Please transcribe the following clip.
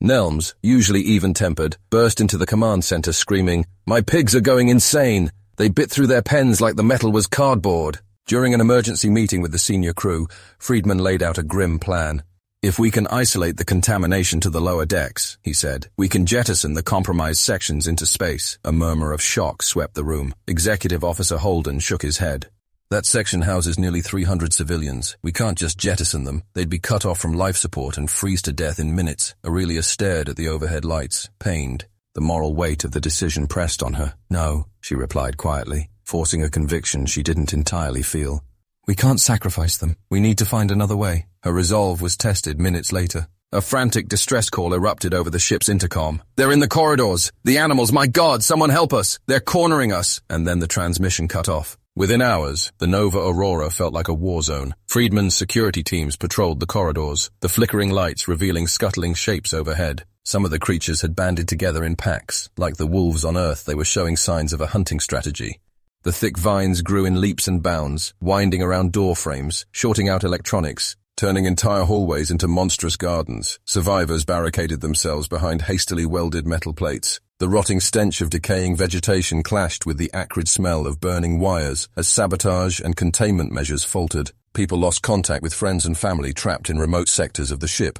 Nelms, usually even-tempered, burst into the command center screaming, "My pigs are going insane! They bit through their pens like the metal was cardboard." During an emergency meeting with the senior crew, Friedman laid out a grim plan. "If we can isolate the contamination to the lower decks," he said, "we can jettison the compromised sections into space." A murmur of shock swept the room. Executive Officer Holden shook his head. "That section houses nearly 300 civilians. We can't just jettison them. They'd be cut off from life support and freeze to death in minutes." Aurelia stared at the overhead lights, pained. The moral weight of the decision pressed on her. "No," she replied quietly, forcing a conviction she didn't entirely feel. "We can't sacrifice them. We need to find another way." Her resolve was tested minutes later. A frantic distress call erupted over the ship's intercom. "They're in the corridors! The animals, my God, someone help us! They're cornering us!" And then the transmission cut off. Within hours, the Nova Aurora felt like a war zone. Friedman's security teams patrolled the corridors, the flickering lights revealing scuttling shapes overhead. Some of the creatures had banded together in packs. Like the wolves on Earth, they were showing signs of a hunting strategy. The thick vines grew in leaps and bounds, winding around door frames, shorting out electronics, turning entire hallways into monstrous gardens. Survivors barricaded themselves behind hastily welded metal plates. The rotting stench of decaying vegetation clashed with the acrid smell of burning wires as sabotage and containment measures faltered. People lost contact with friends and family trapped in remote sectors of the ship.